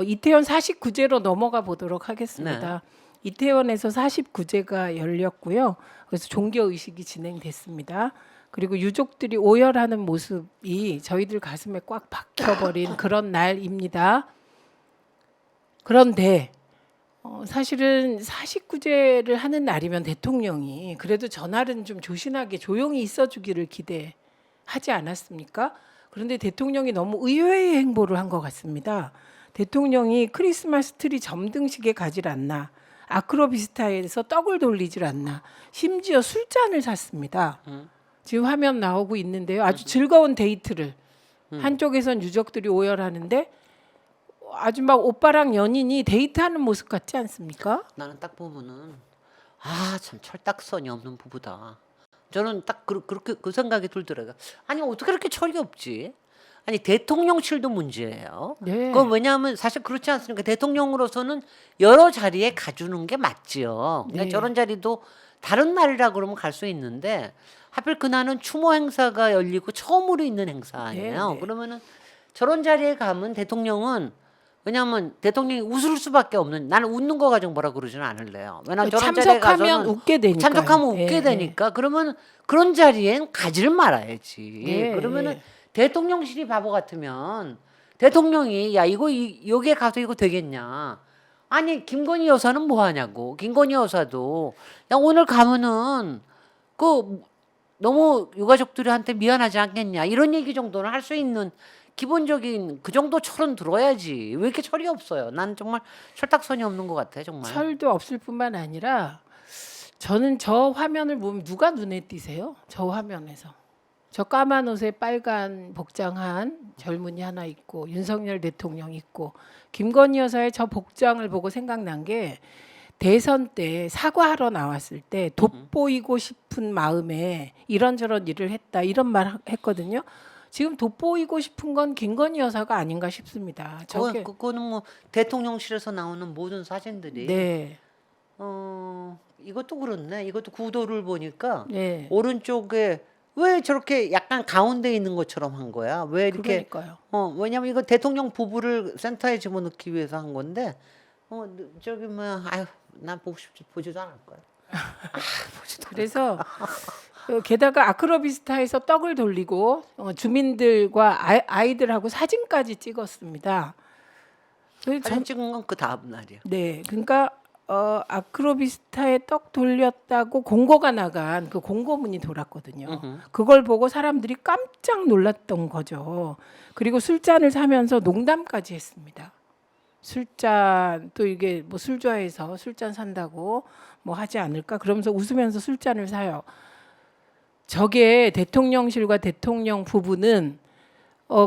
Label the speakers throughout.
Speaker 1: 이태원 49제로 넘어가 보도록
Speaker 2: 네.
Speaker 1: 하겠습니다. 이태원에서 49제가 열렸고요. 그래서 종교 의식이 진행됐습니다. 그리고 유족들이 오열하는 모습이 저희들 가슴에 꽉 박혀버린 그런 날입니다. 그런데 사실은 49제를 하는 날이면 대통령이 그래도 전날은 좀 조신하게 조용히 있어주기를 기대하지 않았습니까? 그런데 대통령이 너무 의외의 행보를 한 것 같습니다. 대통령이 크리스마스 트리 점등식에 가질 않나, 아크로비스타에서 떡을 돌리질 않나, 심지어 술잔을 샀습니다. 지금 화면 나오고 있는데요. 아주 즐거운 데이트를 한쪽에선 유족들이 오열하는데 아주 막 오빠랑 연인이 데이트하는 모습 같지 않습니까?
Speaker 2: 나는 딱 보면은 참 철딱선이 없는 부부다. 저는 딱 그렇게 그 생각이 들더라고요. 아니 어떻게 그렇게 철이 없지? 아니 대통령실도 문제예요.
Speaker 1: 네.
Speaker 2: 그건 왜냐하면 사실 그렇지 않습니까? 대통령으로서는 여러 자리에 가주는 게 맞지요. 그러니까
Speaker 1: 네.
Speaker 2: 저런 자리도 다른 날이라 그러면 갈 수 있는데 하필 그날은 추모 행사가 열리고 처음으로 있는 행사 아니에요.
Speaker 1: 네, 네.
Speaker 2: 그러면은 저런 자리에 가면 대통령은 왜냐하면 대통령이 웃을 수밖에 없는 나는 웃는 거 가지고 뭐라 그러지는 않을래요. 왜냐하면 저런 자리에
Speaker 1: 참석하면
Speaker 2: 가서는
Speaker 1: 웃게 되니까.
Speaker 2: 참석하면 웃게 되니까 그러면 그런 자리엔 가지를 말아야지.
Speaker 1: 네,
Speaker 2: 그러면은
Speaker 1: 네.
Speaker 2: 대통령실이 바보 같으면 대통령이 야 이거 여기에 가서 이거 되겠냐? 아니 김건희 여사는 뭐 하냐고. 김건희 여사도 야 오늘 가면은 그 너무 유가족들한테 미안하지 않겠냐 이런 얘기 정도는 할 수 있는 기본적인 그 정도 철은 들어야지. 왜 이렇게 철이 없어요? 난 정말 철딱선이 없는 것 같아 정말.
Speaker 1: 철도 없을 뿐만 아니라 저는 저 화면을 보면 누가 눈에 띄세요? 저 화면에서. 저 까만 옷에 빨간 복장한 젊은이 하나 있고 윤석열 대통령 있고 김건희 여사의 저 복장을 보고 생각난 게 대선 때 사과하러 나왔을 때 돋보이고 싶은 마음에 이런저런 일을 했다 이런 말 했거든요. 지금 돋보이고 싶은 건 김건희 여사가 아닌가 싶습니다. 저게
Speaker 2: 그거는 뭐 대통령실에서 나오는 모든 사진들이
Speaker 1: 네,
Speaker 2: 이것도 그렇네. 이것도 구도를 보니까
Speaker 1: 네,
Speaker 2: 오른쪽에 왜 저렇게 약간 가운데 있는 것처럼 한 거야? 왜 이렇게
Speaker 1: 그러니까요.
Speaker 2: 왜냐면 이거 대통령 부부를 센터에 집어넣기 위해서 한 건데 저기 뭐 아유 난 보지도 않을 거야.
Speaker 1: 그래서 게다가 아크로비스타에서 떡을 돌리고 주민들과 아이들하고 사진까지 찍었습니다. 그래서
Speaker 2: 사진 찍은 건 그 다음 날이야.
Speaker 1: 네, 그러니까 아크로비스타에 떡 돌렸다고 공고가 나간 그 공고문이 돌았거든요. 그걸 보고 사람들이 깜짝 놀랐던 거죠. 그리고 술잔을 사면서 농담까지 했습니다. 술잔 또 이게 뭐 술 좋아해서 술잔 산다고 뭐 하지 않을까 그러면서 웃으면서 술잔을 사요. 저게 대통령실과 대통령 부부는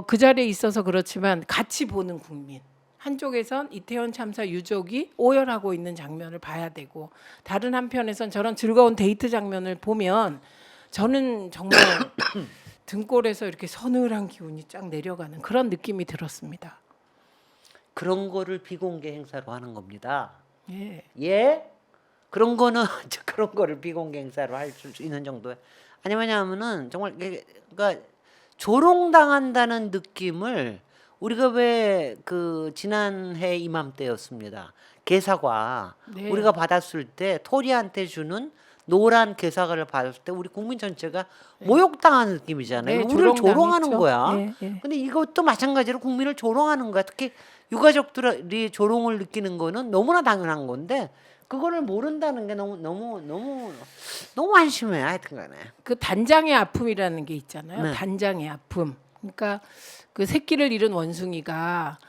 Speaker 1: 그 자리에 있어서 그렇지만 같이 보는 국민. 한쪽에선 이태원 참사 유족이 오열하고 있는 장면을 봐야 되고 다른 한편에선 저런 즐거운 데이트 장면을 보면 저는 정말 등골에서 이렇게 서늘한 기운이 쫙 내려가는 그런 느낌이 들었습니다.
Speaker 2: 그런 거를 비공개 행사로 하는 겁니다.
Speaker 1: 예.
Speaker 2: 예? 그런 거는 그런 거를 비공개 행사로 할 수 있는 정도에 아니 왜냐하면은 정말 그러니까 조롱당한다는 느낌을 우리가 왜 그 지난해 이맘때였습니다. 개사과
Speaker 1: 네.
Speaker 2: 우리가 받았을 때 토리한테 주는 노란 개사과를 받았을 때 우리 국민 전체가 모욕당하는 느낌이잖아요.
Speaker 1: 네,
Speaker 2: 우리를 조롱하는
Speaker 1: 조롱당했죠.
Speaker 2: 거야.
Speaker 1: 예, 예.
Speaker 2: 근데 이것도 마찬가지로 국민을 조롱하는 거야. 특히 유가족들이 조롱을 느끼는 거는 너무나 당연한 건데 그거를 모른다는 게 너무 한심해. 하여튼간에.
Speaker 1: 그 단장의 아픔이라는 게 있잖아요.
Speaker 2: 네.
Speaker 1: 단장의 아픔. 그러니까 그 새끼를 잃은 원숭이가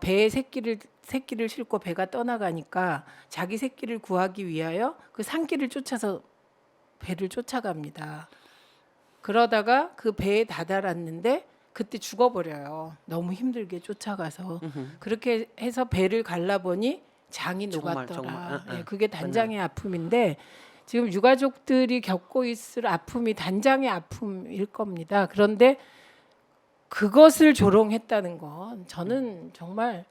Speaker 1: 배에 새끼를 싣고 배가 떠나가니까 자기 새끼를 구하기 위하여 그 산길을 쫓아서 배를 쫓아갑니다. 그러다가 그 배에 다다랐는데 그때 죽어버려요. 너무 힘들게 쫓아가서 그렇게 해서 배를 갈라보니 장이
Speaker 2: 정말,
Speaker 1: 녹았더라.
Speaker 2: 정말.
Speaker 1: 예, 그게 단장의 아픔인데 지금 유가족들이 겪고 있을 아픔이 단장의 아픔일 겁니다. 그런데 그것을 조롱했다는 건 저는 정말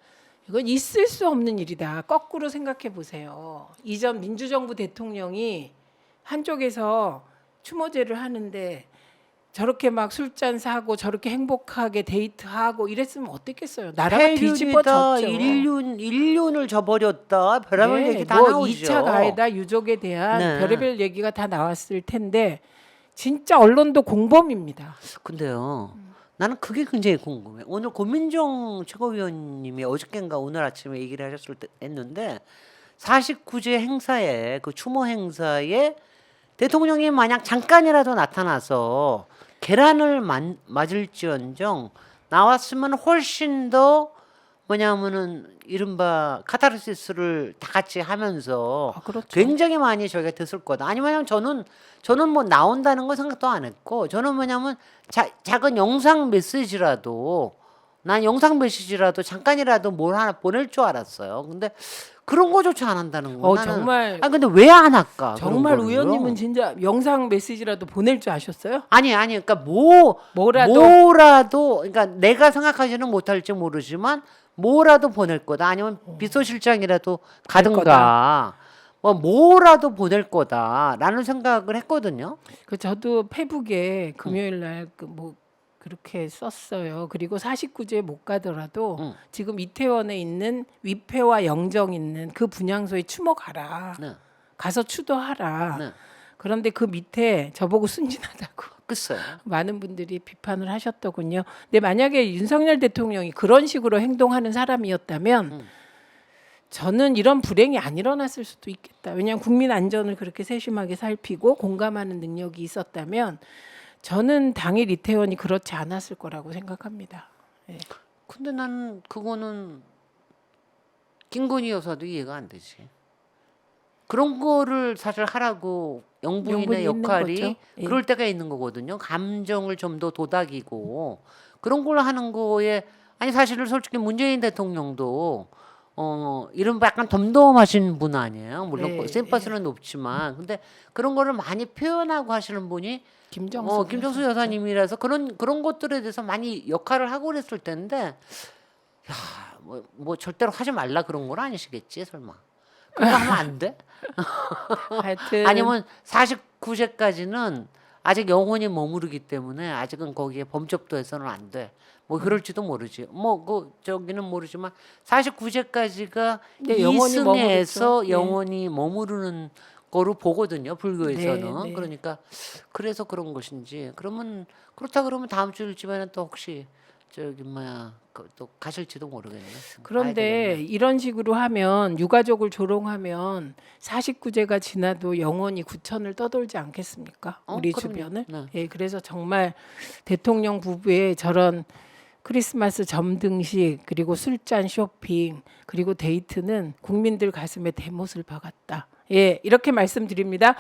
Speaker 1: 이건 있을 수 없는 일이다. 거꾸로 생각해 보세요. 이전 민주정부 대통령이 한쪽에서 추모제를 하는데 저렇게 막 술잔 사고 저렇게 행복하게 데이트하고 이랬으면 어땠겠어요. 나라가 뒤집어졌죠.
Speaker 2: 인륜을 저버렸다. 별의별
Speaker 1: 네,
Speaker 2: 얘기 다
Speaker 1: 뭐
Speaker 2: 나오죠.
Speaker 1: 2차 가해다 유족에 대한
Speaker 2: 네.
Speaker 1: 별의별 얘기가 다 나왔을 텐데 진짜 언론도 공범입니다.
Speaker 2: 근데요. 나는 그게 굉장히 궁금해. 오늘 고민정 최고위원님이 어저께인가 오늘 아침에 얘기를 하셨을 때 했는데 49제 행사에 그 추모 행사에 대통령이 만약 잠깐이라도 나타나서 계란을 맞을지언정 나왔으면 훨씬 더 뭐냐면은 이른바 카타르시스를 다 같이 하면서
Speaker 1: 그렇죠.
Speaker 2: 굉장히 많이 저희가 됐을 거다. 아니면 저는 뭐 나온다는 거 생각도 안 했고 저는 뭐냐면 작은 영상 메시지라도 난 영상 메시지라도 잠깐이라도 뭘 하나 보낼 줄 알았어요. 근데 그런 거조차 안 한다는 거. 나는
Speaker 1: 정말
Speaker 2: 아니 근데 왜 안 할까?
Speaker 1: 정말
Speaker 2: 그런 거를요?
Speaker 1: 의원님은 진짜 영상 메시지라도 보낼 줄 아셨어요?
Speaker 2: 아니 그러니까
Speaker 1: 뭐라도
Speaker 2: 그러니까 내가 생각하지는 못할지 모르지만 뭐라도 보낼 거다. 아니면 비서실장이라도 가든가 뭐라도 보낼 거다라는 생각을 했거든요.
Speaker 1: 저도 페북에 금요일 날 뭐 그렇게 썼어요. 그리고 49제 못 가더라도 지금 이태원에 있는 위패와 영정 있는 그 분향소에 추모 가라.
Speaker 2: 네.
Speaker 1: 가서 추도하라.
Speaker 2: 네.
Speaker 1: 그런데 그 밑에 저보고 순진하다고
Speaker 2: 글쎄요.
Speaker 1: 많은 분들이 비판을 하셨더군요. 근데 만약에 윤석열 대통령이 그런 식으로 행동하는 사람이었다면 저는 이런 불행이 안 일어났을 수도 있겠다. 왜냐하면 국민 안전을 그렇게 세심하게 살피고 공감하는 능력이 있었다면 저는 당일 이태원이 그렇지 않았을 거라고 생각합니다. 예.
Speaker 2: 근데 나는 그거는 김건희 여사도 이해가 안 되지. 그런 거를 사실 하라고
Speaker 1: 명분이
Speaker 2: 영부인의
Speaker 1: 있는
Speaker 2: 역할이
Speaker 1: 거죠. 예.
Speaker 2: 그럴 때가 있는 거거든요. 감정을 좀 더 도닥이고 그런 걸 하는 거에 아니 사실은 솔직히 문재인 대통령도 이런 약간 덤덤하신 분 아니에요. 물론
Speaker 1: 네,
Speaker 2: 샘퍼스는 높지만 근데 그런 거를 많이 표현하고 하시는 분이 김정수 여사님이라서 그런 것들에 대해서 많이 역할을 하고 그랬을 텐데 뭐 절대로 하지 말라 그런 건 아니시겠지 설마. 그거 하면 안 돼?
Speaker 1: 하여튼
Speaker 2: 아니면 49세까지는 아직 영원히 머무르기 때문에 아직은 거기에 범접도해서는 안 돼. 뭐 그럴지도 모르지. 저기는 모르지만 49세까지가
Speaker 1: 네, 영원히
Speaker 2: 이승에서
Speaker 1: 머무르죠.
Speaker 2: 영원히 머무르는 거로 보거든요. 불교에서는.
Speaker 1: 네.
Speaker 2: 그러니까 그래서 그런 것인지. 그렇다 그러면 다음 주 일주일에는 또 혹시 또 가실지도 모르겠네.
Speaker 1: 그런데 이런 식으로 하면 유가족을 조롱하면 49제가 지나도 영원히 구천을 떠돌지 않겠습니까? 우리
Speaker 2: 그럼요.
Speaker 1: 주변을.
Speaker 2: 네.
Speaker 1: 예, 그래서 정말 대통령 부부의 저런 크리스마스 점등식 그리고 술잔 쇼핑 그리고 데이트는 국민들 가슴에 대못을 박았다. 예, 이렇게 말씀드립니다.